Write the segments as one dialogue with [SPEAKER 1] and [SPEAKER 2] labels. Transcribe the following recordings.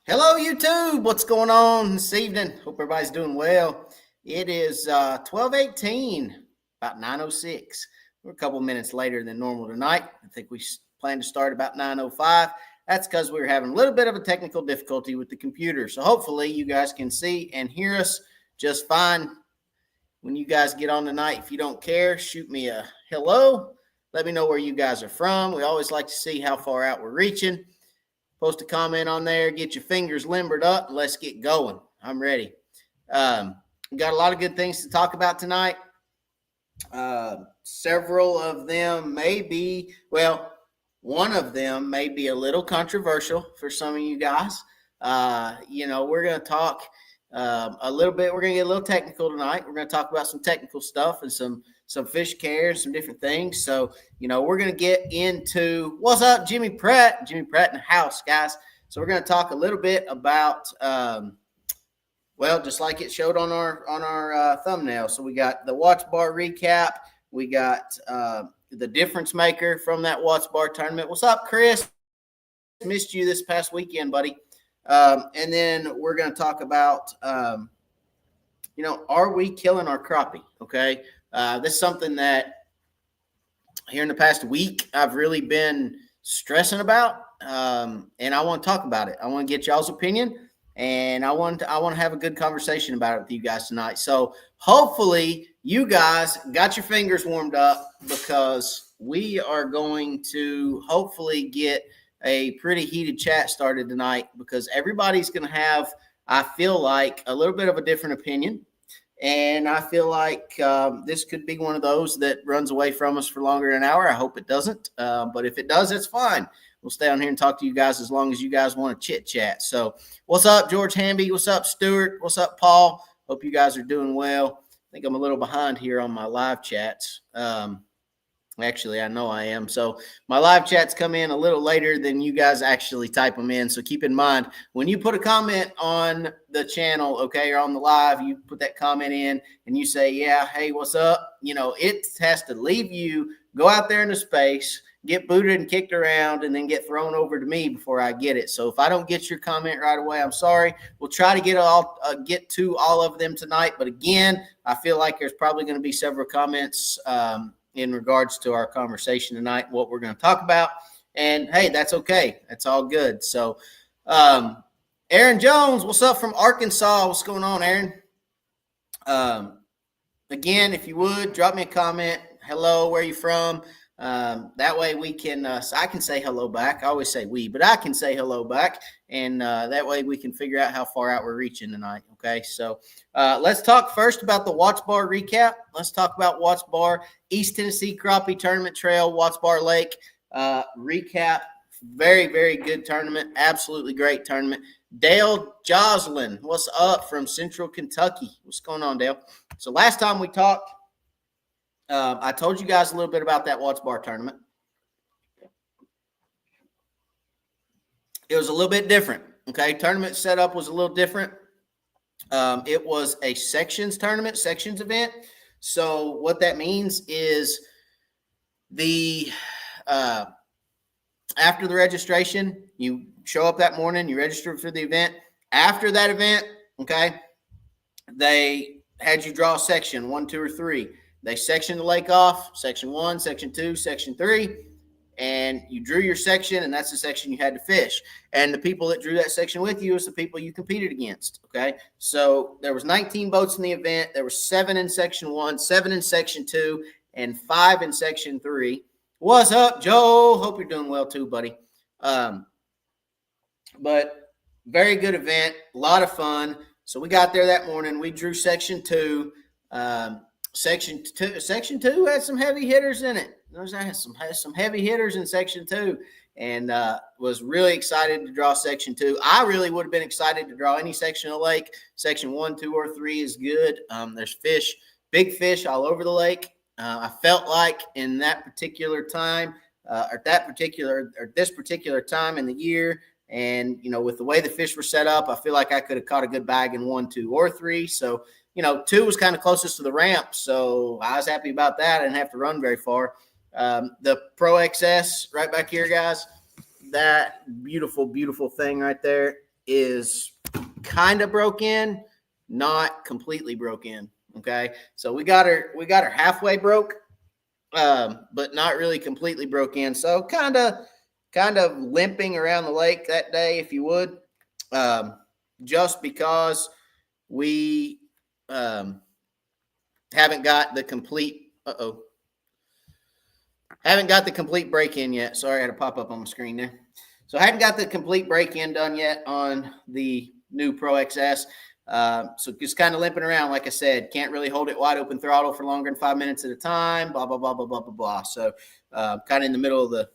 [SPEAKER 1] Hello, YouTube. What's going on this evening? Hope everybody's doing well. It is 12:18, about 9:06. We're a couple minutes later than normal tonight. I think we plan to start about 9:05. That's because we were having a little bit of a technical difficulty with the computer. So hopefully you guys can see and hear us just fine when you guys get on tonight. If you don't care, shoot me a hello. Let me know where you guys are from. We always like to see how far out we're reaching. Post a comment on there. Get your fingers limbered up. And let's get going. I'm ready. We got a lot of good things to talk about tonight. Several of them may be, one of them may be a little controversial for some of you guys. We're going to talk a little bit. We're going to get a little technical tonight. We're going to talk about some technical stuff and some fish care and some different things. So, we're going to get into what's up, Jimmy Pratt. Jimmy Pratt in the house, guys. So we're going to talk a little bit about, just like it showed on our thumbnail. So we got the Watts Bar recap. We got the difference maker from that Watts Bar tournament. What's up, Chris? Missed you this past weekend, buddy. And then we're going to talk about, are we killing our crappie? Okay. This is something that here in the past week I've really been stressing about, and I want to talk about it. I want to get y'all's opinion, and I want to have a good conversation about it with you guys tonight. So hopefully you guys got your fingers warmed up, because we are going to hopefully get a pretty heated chat started tonight, because everybody's going to have, I feel like, a little bit of a different opinion. And I feel like this could be one of those that runs away from us for longer than an hour. I hope it doesn't. But if it does, it's fine. We'll stay on here and talk to you guys as long as you guys want to chit chat. So what's up, George Hamby? What's up, Stuart? What's up, Paul? Hope you guys are doing well. I think I'm a little behind here on my live chats. Actually, I know I am. So my live chats come in a little later than you guys actually type them in. So keep in mind, when you put a comment on the channel, okay, or on the live, you put that comment in and you say, yeah, hey, what's up? It has to leave you, go out there into space, get booted and kicked around, and then get thrown over to me before I get it. So if I don't get your comment right away, I'm sorry. We'll try to get to all of them tonight. But again, I feel like there's probably going to be several comments in regards to our conversation tonight, what we're going to talk about. And hey, that's okay. That's all good. So, Aaron Jones, what's up from Arkansas? What's going on, Aaron? Again, if you would, drop me a comment. Hello, where are you from? That way we can, I can say hello back. I always say we, but I can say hello back. And that way we can figure out how far out we're reaching tonight. Okay. So let's talk first about the Watts Bar recap. Let's talk about Watts Bar, East Tennessee Crappie Tournament Trail, Watts Bar Lake recap. Very, very good tournament. Absolutely great tournament. Dale Joslin, what's up from Central Kentucky? What's going on, Dale? So last time we talked, I told you guys a little bit about that Watts Bar tournament. It was a little bit different. Okay. Tournament setup was a little different. It was a sections tournament, sections event. So what that means is after the registration, you show up that morning, you register for the event. After that event, okay, they had you draw a section 1, 2, or 3. They sectioned the lake off, section 1, section 2, section 3, and you drew your section, and that's the section you had to fish. And the people that drew that section with you is the people you competed against, okay? So there was 19 boats in the event. There were 7 in section 1, 7 in section 2, and 5 in section 3. What's up, Joe? Hope you're doing well too, buddy. But very good event, a lot of fun. So we got there that morning. We drew section 2. Section two had some heavy hitters in it. Had some heavy hitters in section 2, and was really excited to draw section 2. I really would have been excited to draw any section of the lake. Section 1, 2, or 3 is good. There's fish, big fish all over the lake. I felt like in that particular time, this particular time in the year, and with the way the fish were set up, I feel like I could have caught a good bag in 1, 2, or 3. So 2 was kind of closest to the ramp, so I was happy about that. I didn't have to run very far. The Pro XS right back here, guys, that beautiful, beautiful thing right there is kind of broke in, not completely broke in. Okay, so we got her halfway broke, but not really completely broke in. So kind of limping around the lake that day, if you would, just because we haven't got the complete. Haven't got the complete break-in yet. Sorry, I had to pop up on the screen there. So I hadn't got the complete break-in done yet on the new Pro XS. So just kind of limping around, like I said. Can't really hold it wide open throttle for longer than 5 minutes at a time, blah, blah, blah, blah, blah, blah, blah. So kind of in the middle of the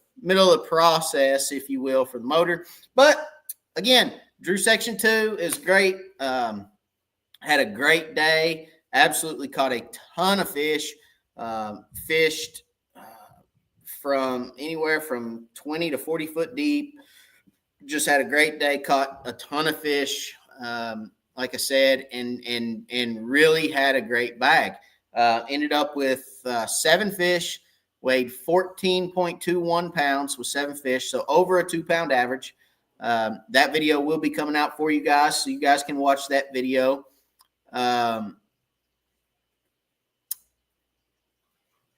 [SPEAKER 1] process, if you will, for the motor. But, again, Drew Section 2 is great. Had a great day. Absolutely caught a ton of fish. Fished from anywhere from 20 to 40 foot deep. Just had a great day, caught a ton of fish, like I said, and really had a great bag. Ended up with 7 fish, weighed 14.21 pounds with 7 fish, so over a 2-pound average. That video will be coming out for you guys, so you guys can watch that video.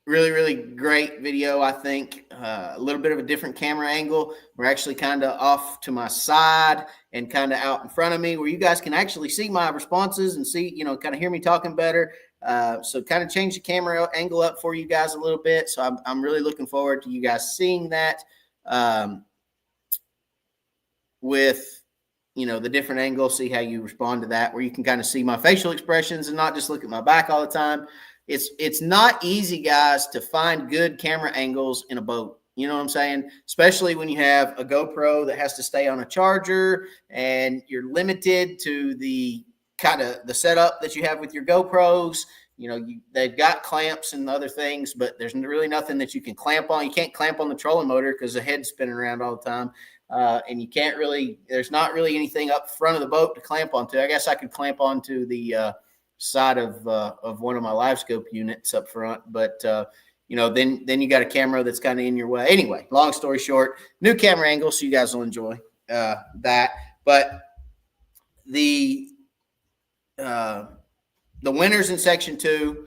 [SPEAKER 1] Really, really great video, I think. A little bit of a different camera angle. We're actually kind of off to my side and kind of out in front of me where you guys can actually see my responses and see, kind of hear me talking better. So kind of change the camera angle up for you guys a little bit. So I'm really looking forward to you guys seeing that with, the different angles, see how you respond to that, where you can kind of see my facial expressions and not just look at my back all the time. It's not easy, guys, to find good camera angles in a boat. You know what I'm saying? Especially when you have a GoPro that has to stay on a charger and you're limited to the kind of the setup that you have with your GoPros. They've got clamps and other things, but there's really nothing that you can clamp on. You can't clamp on the trolling motor because the head's spinning around all the time. And you can't really, there's not really anything up front of the boat to clamp onto. I guess I could clamp onto the side of one of my live scope units up front, but then you got a camera that's kind of in your way. Anyway, long story short, new camera angle, so you guys will enjoy that. But the winners in Section 2,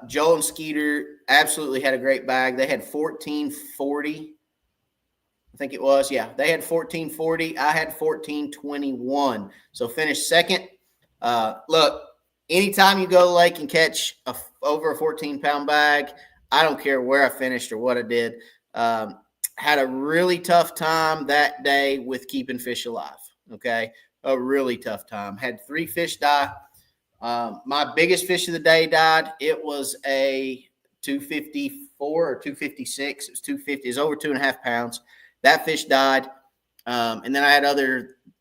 [SPEAKER 1] Joel and Skeeter absolutely had a great bag. They had 1440. I think it was. Yeah, they had 1440. I had 1421. So finished second. Look, anytime you go to the lake and catch over a 14-pound bag, I don't care where I finished or what I did. Had a really tough time that day with keeping fish alive, okay? A really tough time. Had 3 fish die. My biggest fish of the day died. It was a 254 or 256. It was 250. It was over 2.5 pounds. That fish died. And then I had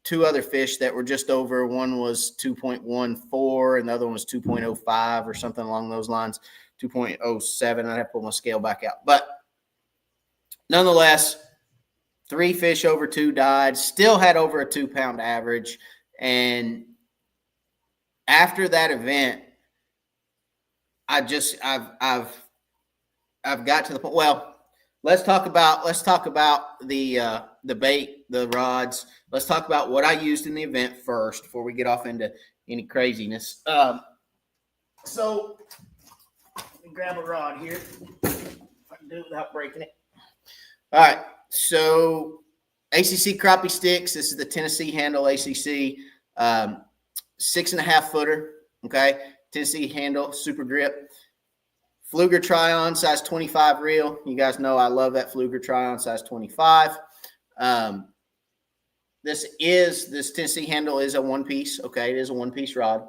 [SPEAKER 1] 2 other fish that were just over. One was 2.14 and the other one was 2.05 or something along those lines, 2.07. I'd have to pull my scale back out. But nonetheless, 3 fish over 2 died, still had over a 2-pound average. And after that event, I've got to the point. Well, let's talk about the bait, the rods. Let's talk about what I used in the event first before we get off into any craziness. So let me grab a rod here. If I can do it without breaking it. All right. So ACC crappie sticks. This is the Tennessee handle ACC, 6.5 footer. Okay. Tennessee handle, super grip. Fluger Tryon, size 25 reel. You guys know I love that Fluger Tryon, size 25. This Tennessee handle is a one-piece. Okay, it is a one-piece rod.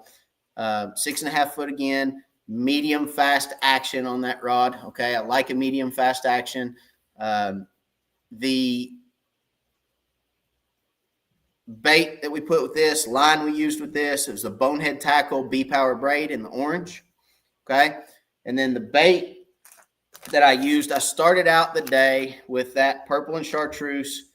[SPEAKER 1] 6.5 foot again. Medium fast action on that rod. Okay, I like a medium fast action. The bait that we put with this, line we used with this, it was a Bonehead Tackle B-Power braid in the orange. Okay. And then the bait that I used, I started out the day with that purple and chartreuse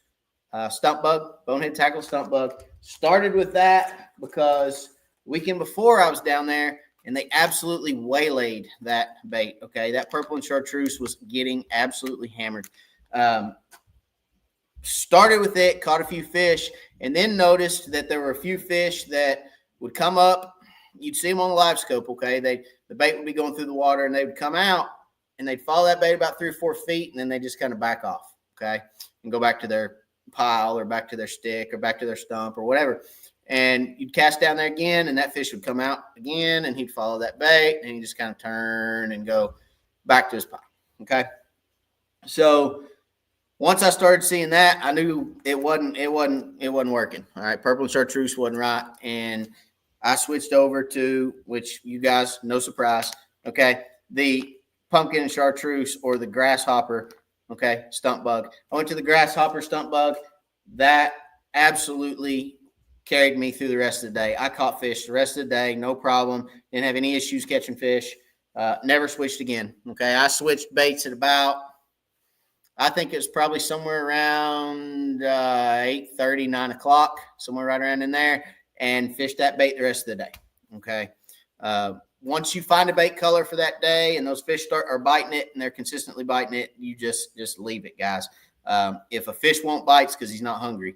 [SPEAKER 1] stump bug, Bonehead Tackle stump bug. Started with that because the weekend before I was down there and they absolutely waylaid that bait. Okay. That purple and chartreuse was getting absolutely hammered. started with it, caught a few fish, and then noticed that there were a few fish that would come up. You'd see them on the live scope, okay? The bait would be going through the water, and they would come out, and they'd follow that bait about 3 or 4 feet, and then they just kind of back off, okay, and go back to their pile or back to their stick or back to their stump or whatever. And you'd cast down there again, and that fish would come out again, and he'd follow that bait, and he'd just kind of turn and go back to his pile, okay? So once I started seeing that, I knew it wasn't working. All right, purple and chartreuse wasn't right, and I switched over to, which you guys, no surprise, okay, the pumpkin and chartreuse or the grasshopper, okay, stump bug. I went to the grasshopper stump bug. That absolutely carried me through the rest of the day. I caught fish the rest of the day, no problem. Didn't have any issues catching fish. Never switched again. Okay, I switched baits at about, I think it was probably somewhere around 8:30, 9 o'clock, somewhere right around in there, and fished that bait the rest of the day. Okay. Once you find a bait color for that day and those fish are biting it and they're consistently biting it, you just leave it, guys. If a fish won't bite, it's because he's not hungry.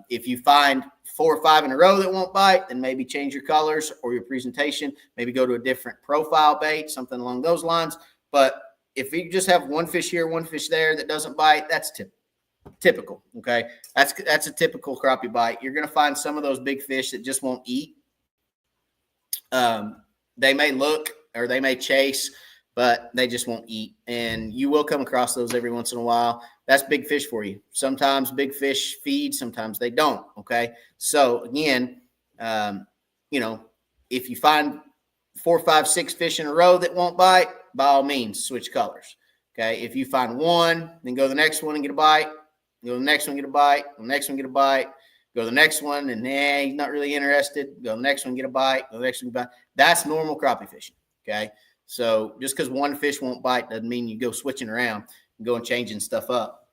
[SPEAKER 1] If you find 4 or 5 in a row that won't bite, then maybe change your colors or your presentation. Maybe go to a different profile bait, something along those lines. But if you just have one fish here, one fish there that doesn't bite, that's typical. Okay, that's a typical crappie bite. You're going to find some of those big fish that just won't eat. They may look or they may chase, but they just won't eat. And you will come across those every once in a while. That's big fish for you. Sometimes big fish feed, sometimes they don't. Okay. So again, if you find 4, 5, 6 fish in a row that won't bite, by all means, switch colors. Okay. If you find one, then go to the next one and get a bite. Go to the next one, get a bite. Go to the next one, get a bite. Go to the next one, and he's not really interested. Go to the next one, get a bite. Go to the next one, get a bite. That's normal crappie fishing. Okay. So just because one fish won't bite doesn't mean you go switching around and going changing stuff up.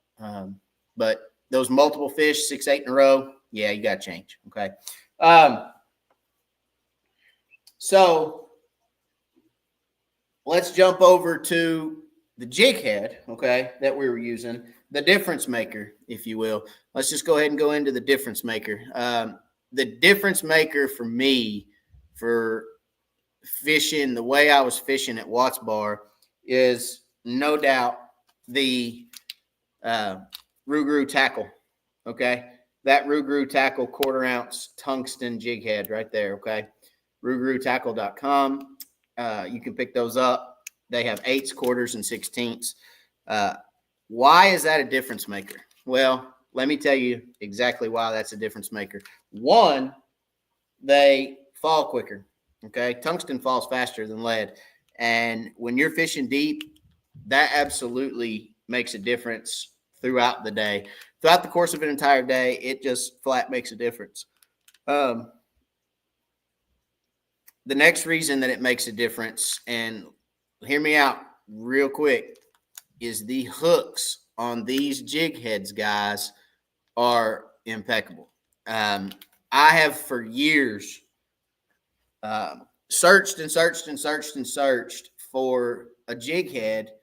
[SPEAKER 1] But those multiple fish, 6, 8 in a row, yeah, you got to change. Okay. So let's jump over to the jig head, okay, that we were using, the difference maker, if you will. Let's just go ahead and go into the difference maker. The difference maker for me for fishing the way I was fishing at Watts Bar is no doubt the Rougarou tackle, okay? That Rougarou tackle 1/4 ounce tungsten jig head right there, okay? RougarouTackle.com. You can pick those up. They have 8s, 1/4s, and 16ths. Why is that a difference maker? Well, let me tell you exactly why that's a difference maker. One, they fall quicker, okay? Tungsten falls faster than lead. And when you're fishing deep, that absolutely makes a difference throughout the day. Throughout the course of an entire day, it just flat makes a difference. The next reason that it makes a difference, and hear me out real quick, is the hooks on these jig heads, guys, are impeccable. I have for years searched for a jig head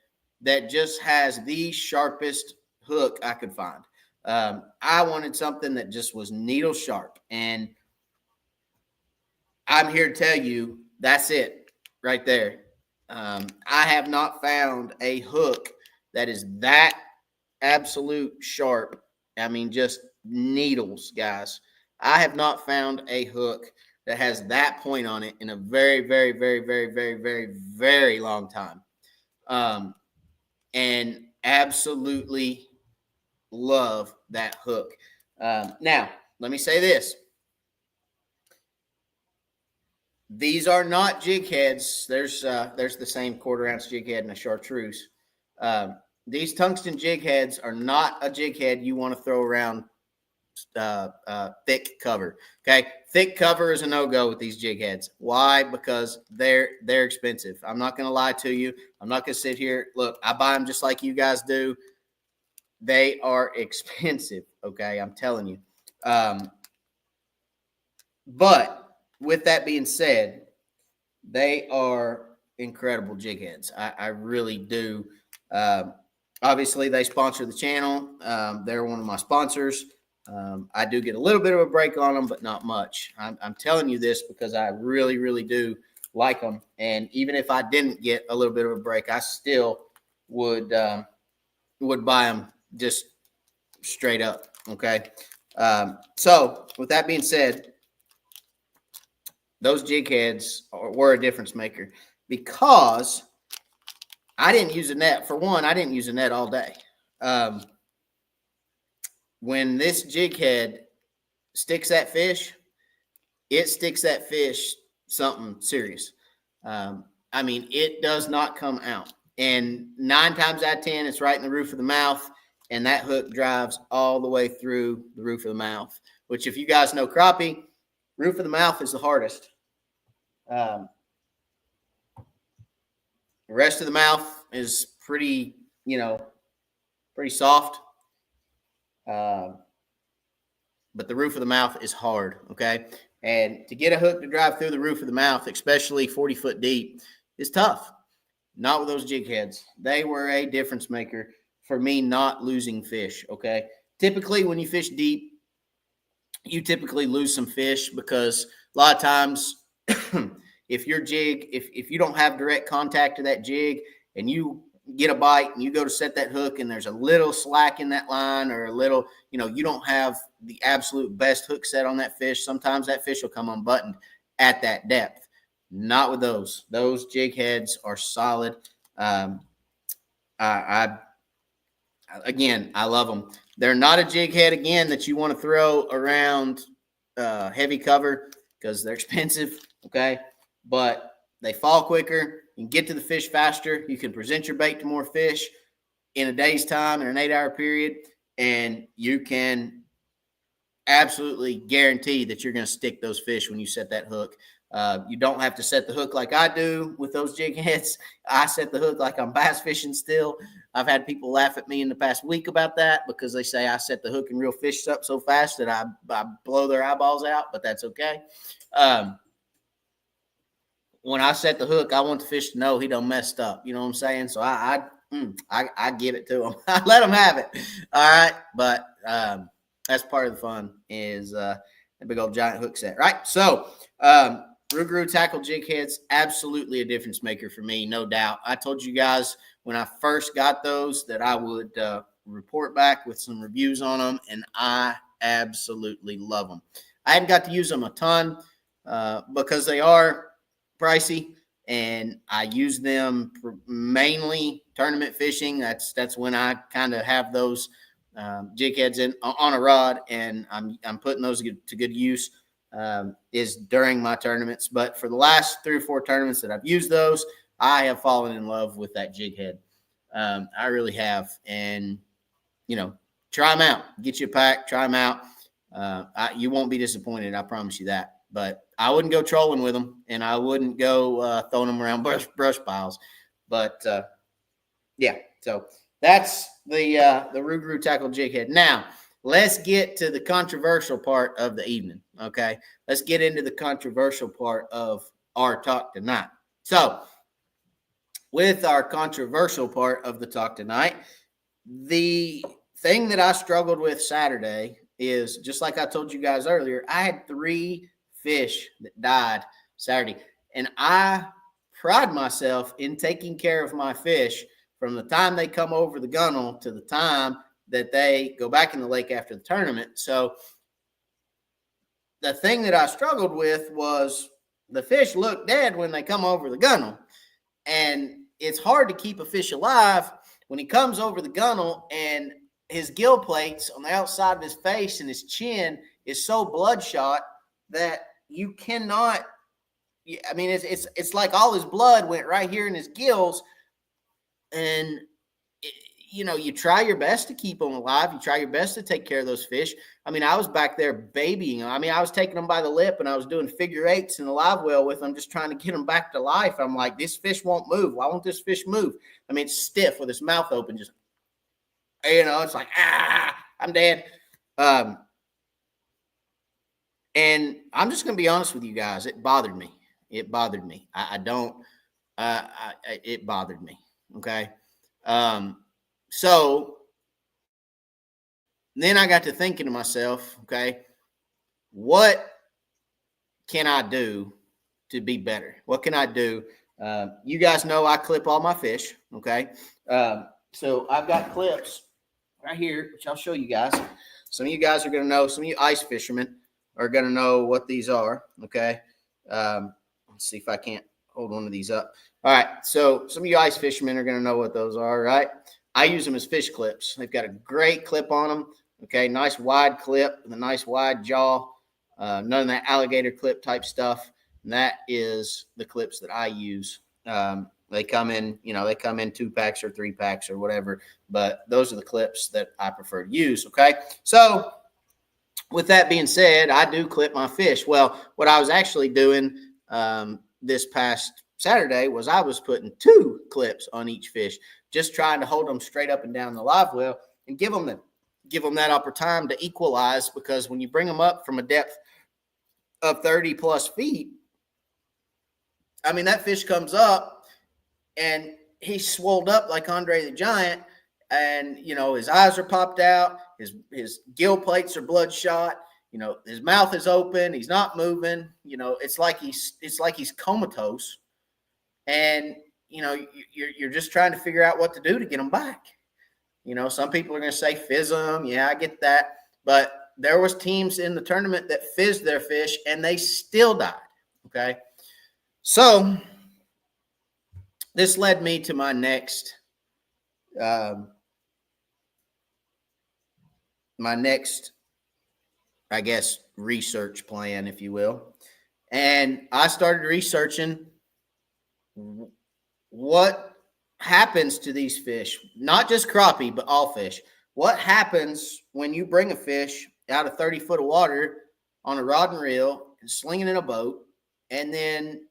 [SPEAKER 1] that just has the sharpest hook I could find. I wanted something that just was needle sharp, and I'm here to tell you that's it right there. I have not found a hook that is that absolute sharp. I mean, just needles, guys. I have not found a hook that has that point on it in a very, very, very, very, very, very, very long time. And absolutely love that hook. Now, let me say this. These are not jig heads. There's the same 1/4 ounce jig head and a chartreuse. These tungsten jig heads are not a jig head you want to throw around thick cover. Okay, thick cover is a no-go with these jig heads. Why? Because they're expensive. I'm not going to lie to you. I'm not going to sit here. Look, I buy them just like you guys do. They are expensive. Okay, I'm telling you. But with that being said, they are incredible jig heads. I really do Obviously, they sponsor the channel. They're one of my sponsors. I do get a little bit of a break on them, but not much. I'm telling you this because I really, really do like them. And even if I didn't get a little bit of a break, I still would buy them just straight up. Okay. So with that being said, those jig heads were a difference maker because I didn't use a net. For one, I didn't use a net all day. When this jig head sticks that fish, it sticks that fish something serious. I mean, it does not come out. And 9 times out of 10, it's right in the roof of the mouth, and that hook drives all the way through the roof of the mouth, which if you guys know crappie, roof of the mouth is the hardest. The rest of the mouth is pretty, pretty soft. But the roof of the mouth is hard, okay? And to get a hook to drive through the roof of the mouth, especially 40 foot deep, is tough. Not with those jig heads. They were a difference maker for me not losing fish, okay? Typically, when you fish deep, you typically lose some fish because a lot of times if your jig, if you don't have direct contact to that jig and you get a bite and you go to set that hook and there's a little slack in that line or a little, you don't have the absolute best hook set on that fish, sometimes that fish will come unbuttoned at that depth. Not with those. Those jig heads are solid. Again, I love them. They're not a jig head, again, that you want to throw around heavy cover because they're expensive, okay? But they fall quicker. You can get to the fish faster. You can present your bait to more fish in a day's time, in an 8-hour period, and you can absolutely guarantee that you're going to stick those fish when you set that hook. You don't have to set the hook like I do with those jig heads. I set the hook like I'm bass fishing still. I've had people laugh at me in the past week about that because they say I set the hook and reel fish up so fast that I blow their eyeballs out, but that's okay. When I set the hook, I want the fish to know he done messed up. You know what I'm saying? So I give it to him. I let him have it. All right. But that's part of the fun is the big old giant hook set, right? So Rougarou tackle jig heads, absolutely a difference maker for me, no doubt. I told you guys when I first got those that I would report back with some reviews on them, and I absolutely love them. I haven't got to use them a ton because they are pricey, and I use them for mainly tournament fishing. That's when I kind of have those jig heads on a rod, and I'm putting those to good use. Is during my tournaments, but for the last 3 or 4 tournaments that I've used those, I have fallen in love with that jig head. I really have, and try them out. Get you a pack, try them out. You won't be disappointed, I promise you that. But I wouldn't go trolling with them, and I wouldn't go throwing them around brush piles. But yeah, so that's the Rougarou tackle jig head. Now, let's get to the controversial part of the evening, okay? Let's get into the controversial part of our talk tonight. So, with our controversial part of the talk tonight, the thing that I struggled with Saturday is, just like I told you guys earlier, I had 3 fish that died Saturday, and I pride myself in taking care of my fish from the time they come over the gunnel to the time that they go back in the lake after the tournament. So the thing that I struggled with was the fish look dead when they come over the gunnel. And it's hard to keep a fish alive when he comes over the gunnel and his gill plates on the outside of his face and his chin is so bloodshot that you cannot. I mean, it's like all his blood went right here in his gills, and you try your best to keep them alive. You try your best to take care of those fish. I mean, I was back there babying them. I mean, I was taking them by the lip and I was doing figure eights in the live well with them, just trying to get them back to life. I'm like, this fish won't move. Why won't this fish move? I mean, it's stiff with its mouth open. Just, it's like, I'm dead. And I'm just going to be honest with you guys. It bothered me. It bothered me. It bothered me. Okay. So then I got to thinking to myself, okay, what can I do to be better? What can I do? You guys know I clip all my fish, okay? So I've got clips right here, which I'll show you guys. Some of you guys are going to know, some of you ice fishermen are going to know what these are, okay? Let's see if I can't hold one of these up. All right, so some of you ice fishermen are going to know what those are, right? I use them as fish clips. They've got a great clip on them, okay? Nice wide clip with a nice wide jaw. None of that alligator clip type stuff. And that is the clips that I use. They come in, they come in 2-packs or 3-packs or whatever, but those are the clips that I prefer to use. Okay. So with that being said, I do clip my fish. Well, what I was actually doing this past Saturday was I was putting 2 clips on each fish, just trying to hold them straight up and down the live well and give them that opportunity to equalize, because when you bring them up from a depth of 30 plus feet, I mean, that fish comes up and he's swolled up like Andre the Giant, and his eyes are popped out, his gill plates are bloodshot, his mouth is open, he's not moving, it's like he's comatose, and you're just trying to figure out what to do to get him back. Some people are going to say fizz them. Yeah, I get that, but there was teams in the tournament that fizzed their fish and they still died. Okay. So this led me to my next, I guess, research plan, if you will. And I started researching what happens to these fish, not just crappie, but all fish. What happens when you bring a fish out of 30 foot of water on a rod and reel and sling it in a boat, and then,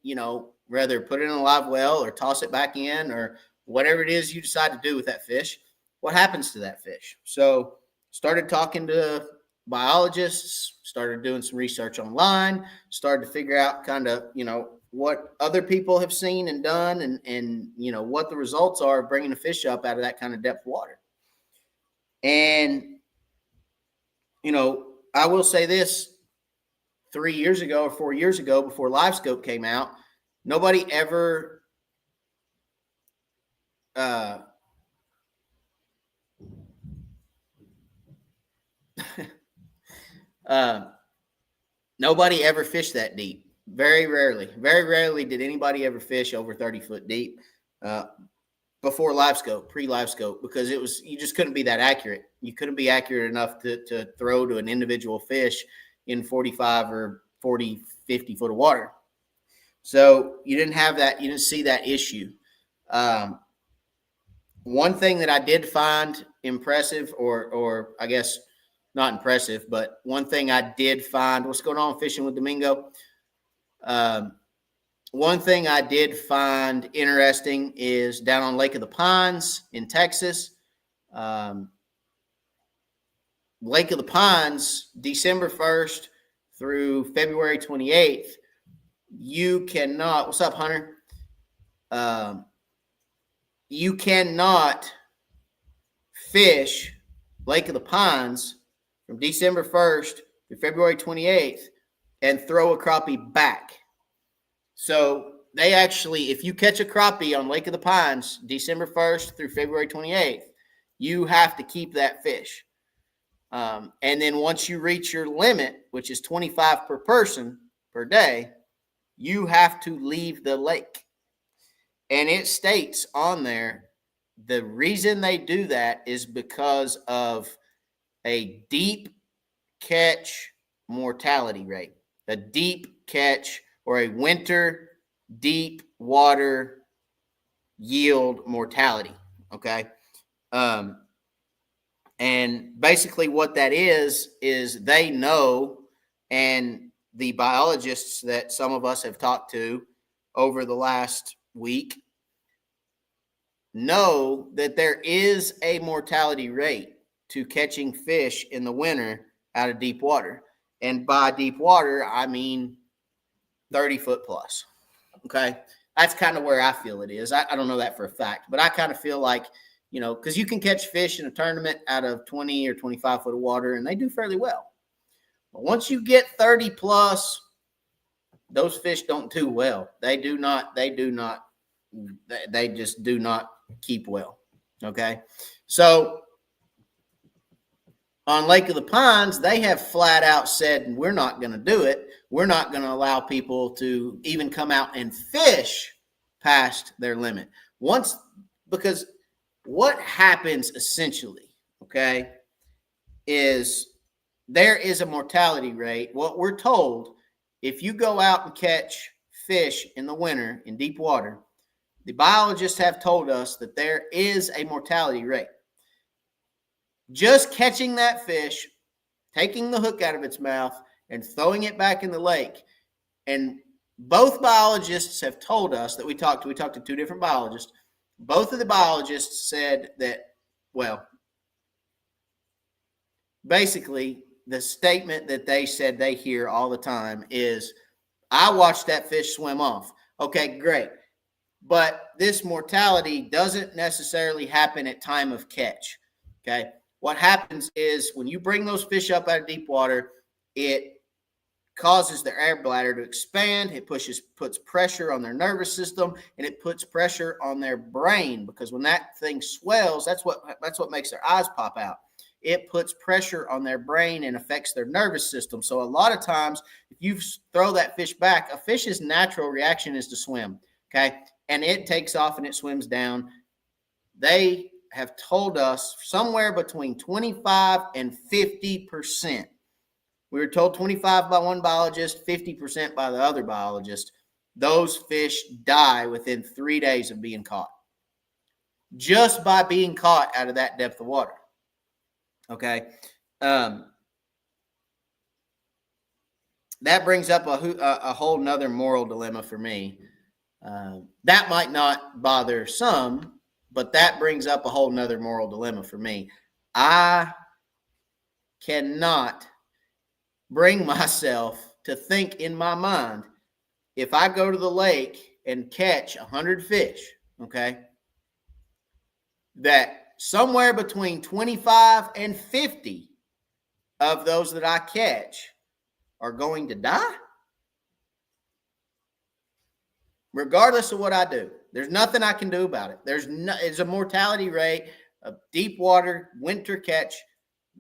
[SPEAKER 1] whether put it in a live well or toss it back in or whatever it is you decide to do with that fish, what happens to that fish? So started talking to biologists, started doing some research online, started to figure out kind of, what other people have seen and done, and what the results are of bringing a fish up out of that kind of depth of water. And, I will say this, 3 years ago or 4 years ago, before LiveScope came out, nobody ever nobody ever fished that deep. Very rarely did anybody ever fish over 30 foot deep before LiveScope, pre-LiveScope, because you just couldn't be that accurate. You couldn't be accurate enough to throw to an individual fish in 45 or 40, 50 foot of water. So you didn't have that. You didn't see that issue. One thing that I did find impressive, or I guess not impressive, but one thing I did find, what's going on fishing with Domingo? One thing I did find interesting is down on Lake of the Pines in Texas. Lake of the Pines, December 1st through February 28th, you cannot, what's up, Hunter? You cannot fish Lake of the Pines from December 1st to February 28th and throw a crappie back. So they actually, if you catch a crappie on Lake of the Pines, December 1st through February 28th, you have to keep that fish. And then once you reach your limit, which is 25 per person per day, you have to leave the lake. And it states on there, the reason they do that is because of a deep catch mortality rate, a deep catch or a winter deep water yield mortality. Okay. And basically what that is they know, and the biologists that some of us have talked to over the last week know that there is a mortality rate to catching fish in the winter out of deep water. And by deep water, I mean 30 foot plus. Okay. That's kind of where I feel it is. I don't know that for a fact, but I kind of feel like because you can catch fish in a tournament out of 20 or 25 foot of water, and they do fairly well. But once you get 30 plus, those fish don't do well. They just do not keep well. Okay. So on Lake of the Pines, they have flat out said, we're not going to do it. We're not going to allow people to even come out and fish past their limit. Because what happens essentially, okay, is there is a mortality rate. What we're told, if you go out and catch fish in the winter in deep water, the biologists have told us that there is a mortality rate. Just catching that fish, taking the hook out of its mouth, and throwing it back in the lake. And both biologists have told us that we talked to two different biologists. Both of the biologists said that, basically the statement that they said they hear all the time is, I watched that fish swim off. Okay, great. But this mortality doesn't necessarily happen at time of catch. Okay. What happens is when you bring those fish up out of deep water, it causes their air bladder to expand. It puts pressure on their nervous system, and it puts pressure on their brain, because when that thing swells, that's what makes their eyes pop out. It puts pressure on their brain and affects their nervous system. So a lot of times, if you throw that fish back, a fish's natural reaction is to swim. Okay. And it takes off and it swims down. They have told us somewhere between 25 and 50%. We were told 25 by one biologist, 50% by the other biologist. Those fish die within 3 days of being caught, just by being caught out of that depth of water. Okay. That brings up a whole nother moral dilemma for me. That might not bother some, but that brings up a whole nother moral dilemma for me. I cannot bring myself to think in my mind, if I go to the lake and catch 100 fish, okay, that somewhere between 25 and 50 of those that I catch are going to die. Regardless of what I do, there's nothing I can do about it. It's a mortality rate of deep water winter catch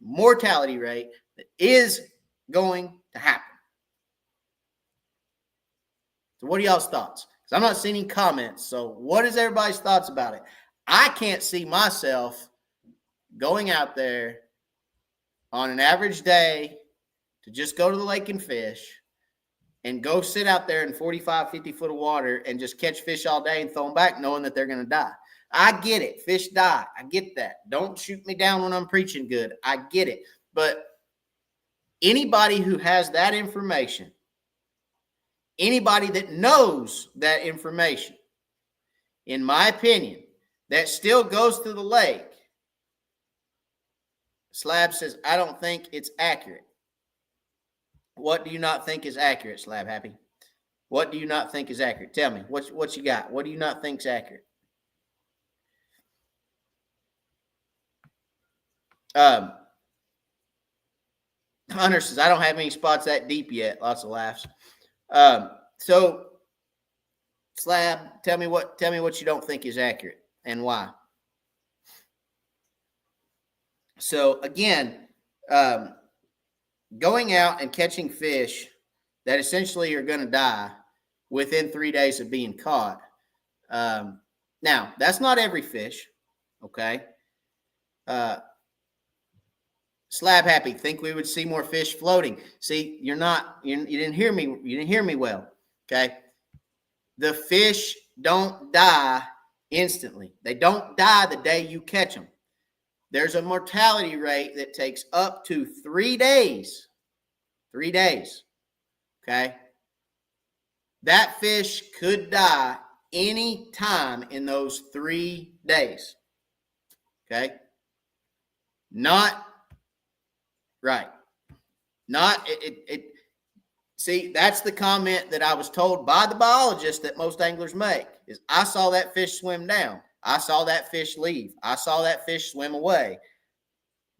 [SPEAKER 1] mortality rate that is going to happen. So what are y'all's thoughts? Because I'm not seeing any comments. So what is everybody's thoughts about it? I can't see myself going out there on an average day to just go to the lake and fish and go sit out there in 45, 50 foot of water and just catch fish all day and throw them back knowing that they're going to die. I get it. Fish die. I get that. Don't shoot me down when I'm preaching good. I get it. But anybody who has that information, anybody that knows that information, in my opinion, that still goes to the lake, Slab says, I don't think it's accurate. What do you not think is accurate, Slab Happy? What do you not think is accurate? Tell me, what you got? What do you not think is accurate? Hunter says, I don't have any spots that deep yet. Lots of laughs. So, Slab, tell me what you don't think is accurate and why. So, again, going out and catching fish that essentially are going to die within 3 days of being caught. Now, that's not every fish, okay? Slab Happy, think we would see more fish floating. See, you didn't hear me. You didn't hear me well, okay? The fish don't die instantly. They don't die the day you catch them. There's a mortality rate that takes up to 3 days. 3 days. Okay. That fish could die any time in those 3 days. Okay. Not right. Not it. See, that's the comment that I was told by the biologist that most anglers make is I saw that fish swim down. I saw that fish leave. I saw that fish swim away.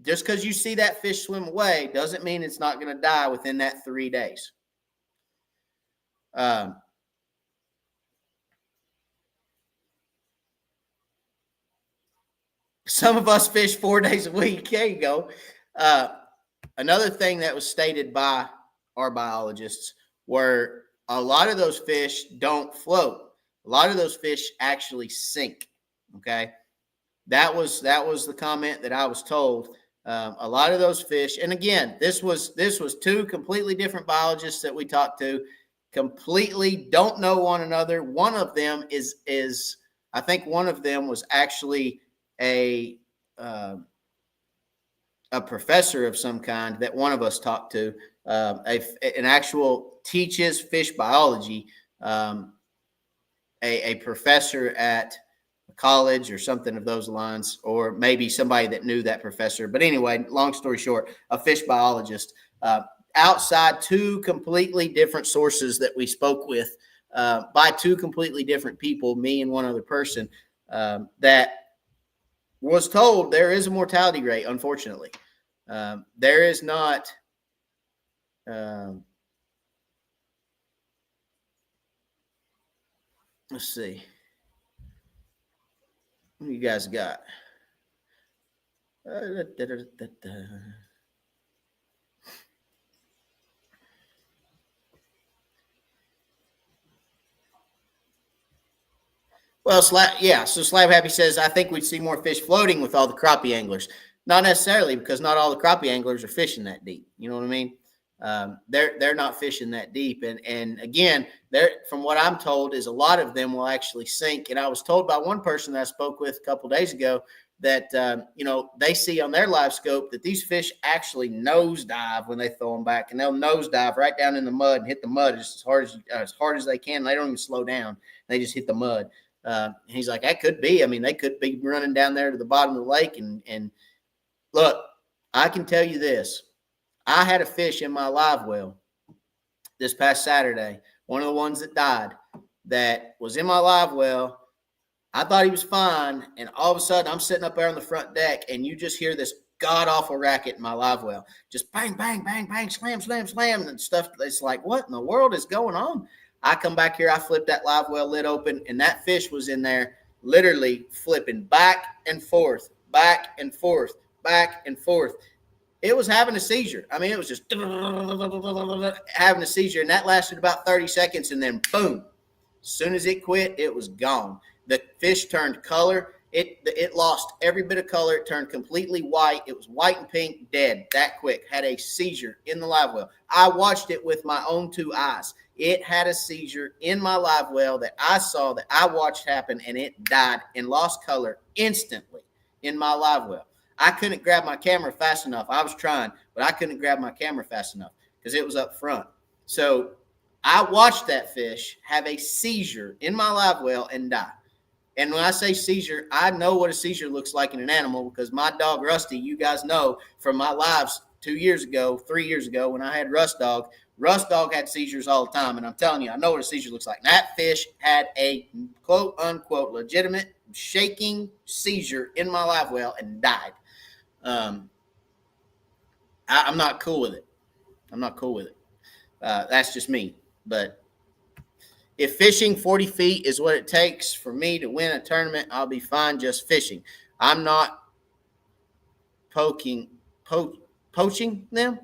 [SPEAKER 1] Just because you see that fish swim away doesn't mean it's not going to die within that 3 days. Some of us fish 4 days a week. There you go. Another thing that was stated by our biologists were a lot of those fish don't float. A lot of those fish actually sink. Okay. That was the comment that I was told. A lot of those fish, and again, this was two completely different biologists that we talked to, completely don't know one another. One of them is I think one of them was actually a professor of some kind that one of us talked to, an actual teaches fish biology, a professor at college or something of those lines, or maybe somebody that knew that professor. But anyway, long story short, a fish biologist, outside two completely different sources that we spoke with, by two completely different people, me and one other person, that was told there is a mortality rate. Unfortunately, there is not. Let's see. What you guys got? Well, so Slab Happy says, I think we'd see more fish floating with all the crappie anglers. Not necessarily, because not all the crappie anglers are fishing that deep. You know what I mean? They're not fishing that deep. And again, from what I'm told is a lot of them will actually sink. And I was told by one person that I spoke with a couple of days ago that, they see on their live scope that these fish actually nosedive when they throw them back, and they'll nosedive right down in the mud and hit the mud just as hard as they can. They don't even slow down. They just hit the mud. He's like, that could be. I mean, they could be running down there to the bottom of the lake. And look, I can tell you this. I had a fish in my live well this past Saturday, one of the ones that died, that was in my live well. I thought he was fine, and all of a sudden I'm sitting up there on the front deck, and you just hear this god-awful racket in my live well. Just bang, bang, bang, bang, slam, slam, slam, and stuff. It's like, what in the world is going on? I come back here, I flip that live well lid open, and that fish was in there literally flipping back and forth, back and forth, back and forth. It was having a seizure. I mean, it was just having a seizure, and that lasted about 30 seconds, and then boom. As soon as it quit, it was gone. The fish turned color. It lost every bit of color. It turned completely white. It was white and pink, dead that quick. Had a seizure in the live well. I watched it with my own two eyes. It had a seizure in my live well that I saw, that I watched happen, and it died and lost color instantly in my live well. I couldn't grab my camera fast enough. I was trying, but I couldn't grab my camera fast enough because it was up front. So I watched that fish have a seizure in my live well and die. And when I say seizure, I know what a seizure looks like in an animal, because my dog Rusty, you guys know from my lives 3 years ago, when I had Rust Dog had seizures all the time. And I'm telling you, I know what a seizure looks like. And that fish had a quote unquote legitimate shaking seizure in my live well and died. I'm not cool with it. That's just me. But if fishing 40 feet is what it takes for me to win a tournament, I'll be fine just fishing. I'm not poaching them.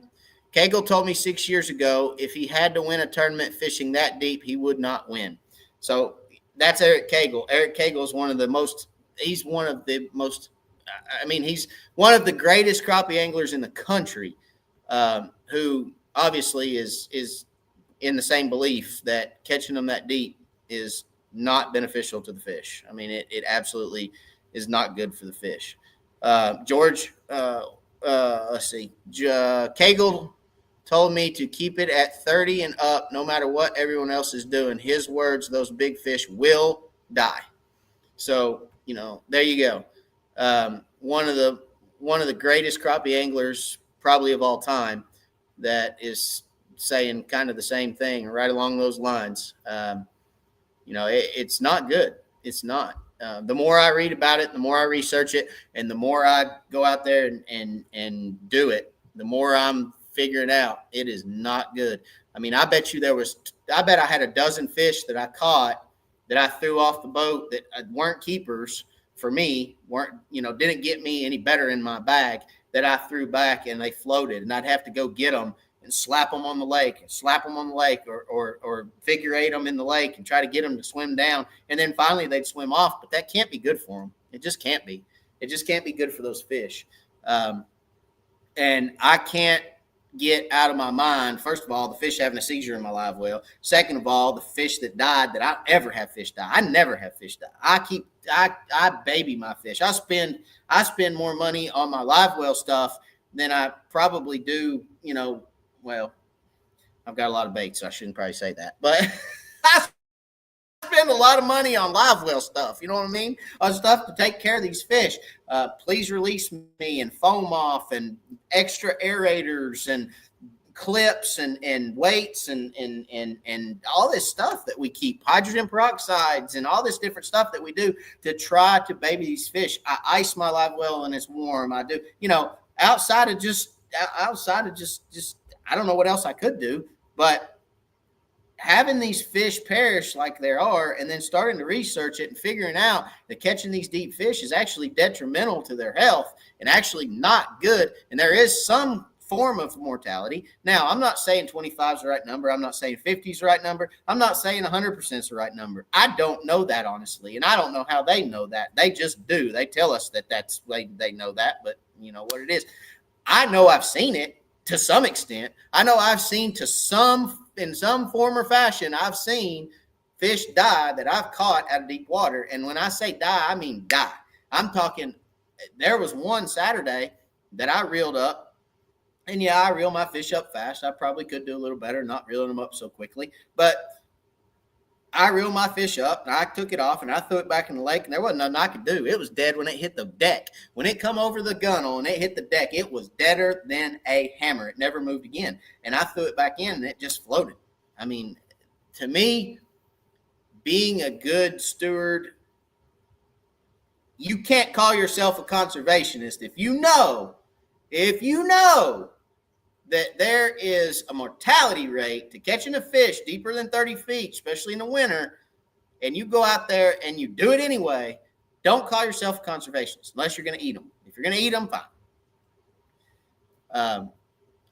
[SPEAKER 1] Cagle told me 6 years ago, if he had to win a tournament fishing that deep, he would not win. So that's Eric Cagle. Eric Cagle is he's one of the greatest crappie anglers in the country, who obviously is in the same belief that catching them that deep is not beneficial to the fish. I mean, it absolutely is not good for the fish. George, let's see. Cagle told me to keep it at 30 and up no matter what everyone else is doing. His words, those big fish will die. So, there you go. One of the greatest crappie anglers probably of all time that is saying kind of the same thing right along those lines. It's not good. It's not. The more I read about it, the more I research it, and the more I go out there and do it, the more I'm figuring out it is not good. I mean, I bet I had a dozen fish that I caught that I threw off the boat that weren't keepers for me, didn't get me any better in my bag, that I threw back and they floated, and I'd have to go get them and slap them on the lake, or figure eight them in the lake and try to get them to swim down. And then finally they'd swim off, but that can't be good for them. It just can't be. It just can't be good for those fish. And I can't get out of my mind, first of all, the fish having a seizure in my live well. Second of all, the fish that died, that I ever have fish die. I never have fish die. I baby my fish. I spend more money on my live well stuff than I probably do, well, I've got a lot of bait, so I shouldn't probably say that. But I spend a lot of money on live well stuff, you know what I mean? On stuff to take care of these fish. Please release me, and foam off, and extra aerators, and clips, and weights, and all this stuff that we keep, hydrogen peroxides, and all this different stuff that we do to try to baby these fish. I ice my live well when it's warm. I do, outside of just I don't know what else I could do, but having these fish perish like they are, and then starting to research it and figuring out that catching these deep fish is actually detrimental to their health and actually not good. And there is some form of mortality. Now, I'm not saying 25 is the right number. I'm not saying 50 is the right number. I'm not saying 100% is the right number. I don't know that, honestly, and I don't know how they know that. They just do. They tell us that they know that, but you know what it is. I know I've seen it to some extent. I know I've seen in some form or fashion, I've seen fish die that I've caught out of deep water. And when I say die, I mean die. I'm talking, there was one Saturday that I reeled up, and yeah, I reel my fish up fast. I probably could do a little better, not reeling them up so quickly, but I reeled my fish up, and I took it off, and I threw it back in the lake, and there wasn't nothing I could do. It was dead when it hit the deck. When it come over the gunnel and it hit the deck, it was deader than a hammer. It never moved again. And I threw it back in, and it just floated. I mean, to me, being a good steward, you can't call yourself a conservationist if you know that there is a mortality rate to catching a fish deeper than 30 feet, especially in the winter, and you go out there and you do it anyway. Don't call yourself a conservationist unless you're going to eat them. If you're going to eat them, fine.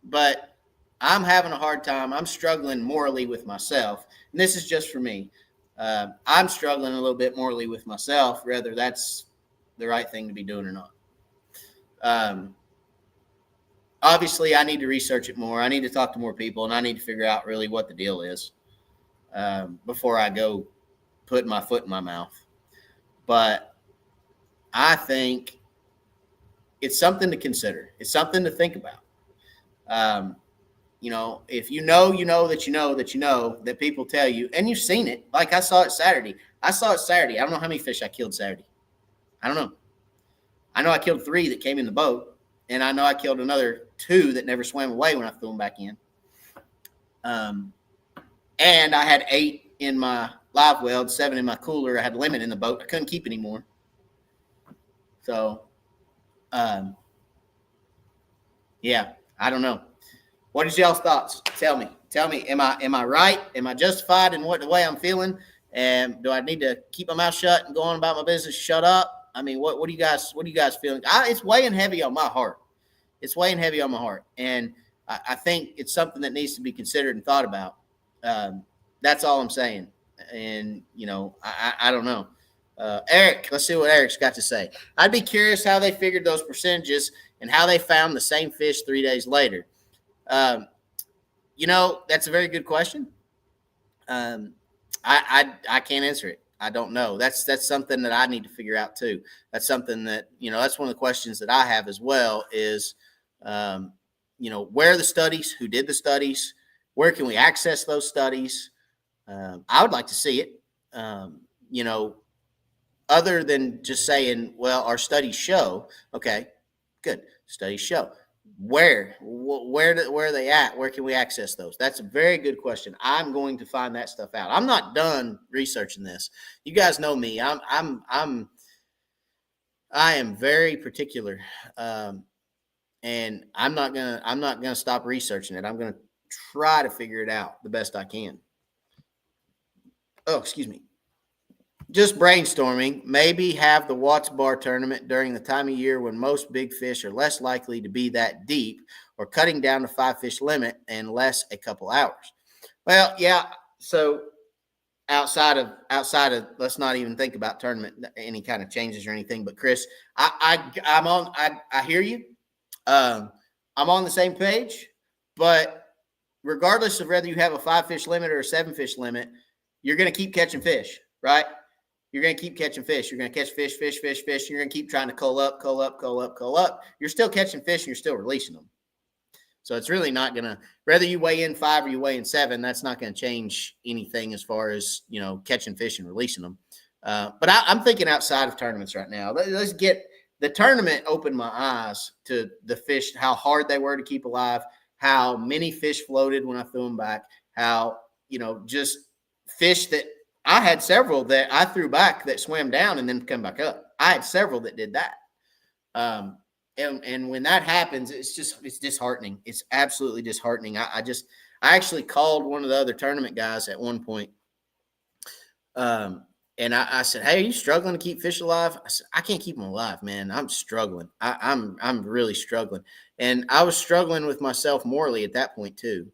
[SPEAKER 1] But I'm having a hard time. I'm struggling morally with myself, and this is just for me. I'm struggling a little bit morally with myself, whether that's the right thing to be doing or not. Obviously, I need to research it more. I need to talk to more people, and I need to figure out really what the deal is before I go putting my foot in my mouth. But I think it's something to consider. It's something to think about. If you know that people tell you, and you've seen it. Like I saw it Saturday. I don't know how many fish I killed Saturday. I don't know. I know I killed 3 that came in the boat. And I know I killed another 2 that never swam away when I threw them back in. And I had 8 in my live well, 7 in my cooler. I had lemon in the boat. I couldn't keep any more. So, yeah, I don't know. What is y'all's thoughts? Tell me, am I right? Am I justified in the way I'm feeling? And do I need to keep my mouth shut and go on about my business? Shut up. I mean, what do you guys feeling? It's weighing heavy on my heart. It's weighing heavy on my heart. And I think it's something that needs to be considered and thought about. That's all I'm saying. And, I don't know. Eric, let's see what Eric's got to say. I'd be curious how they figured those percentages and how they found the same fish 3 days later. That's a very good question. I can't answer it. I don't know. That's something that I need to figure out too. That's something that, that's one of the questions that I have as well is, where are the studies, who did the studies, where can we access those studies? I would like to see it, other than just saying, well, our studies show, okay, good. Studies show. Where are they at? Where can we access those? That's a very good question. I'm going to find that stuff out. I'm not done researching this. You guys know me. I am very particular, and I'm not gonna stop researching it. I'm gonna try to figure it out the best I can. Oh, excuse me. Just brainstorming, maybe have the Watts Bar tournament during the time of year when most big fish are less likely to be that deep, or cutting down the 5-fish limit and less a couple hours. Well, yeah. So outside of let's not even think about tournament, any kind of changes or anything. But Chris, I hear you. I'm on the same page, but regardless of whether you have a 5-fish limit or a 7-fish limit, you're going to keep catching fish, right? You're going to keep catching fish. You're going to catch fish. You're going to keep trying to cull up. You're still catching fish and you're still releasing them. So it's really not going to, whether you weigh in 5 or you weigh in 7, that's not going to change anything as far as, catching fish and releasing them. But I'm thinking outside of tournaments right now. Let's get the tournament opened my eyes to the fish, how hard they were to keep alive, how many fish floated when I threw them back, how, just fish that I had several that I threw back that swam down and then come back up. I had several that did that. And when that happens, it's disheartening. It's absolutely disheartening. I actually called one of the other tournament guys at one point. And I said, "Hey, are you struggling to keep fish alive?" I said, "I can't keep them alive, man. I'm struggling. I'm really struggling." And I was struggling with myself morally at that point too.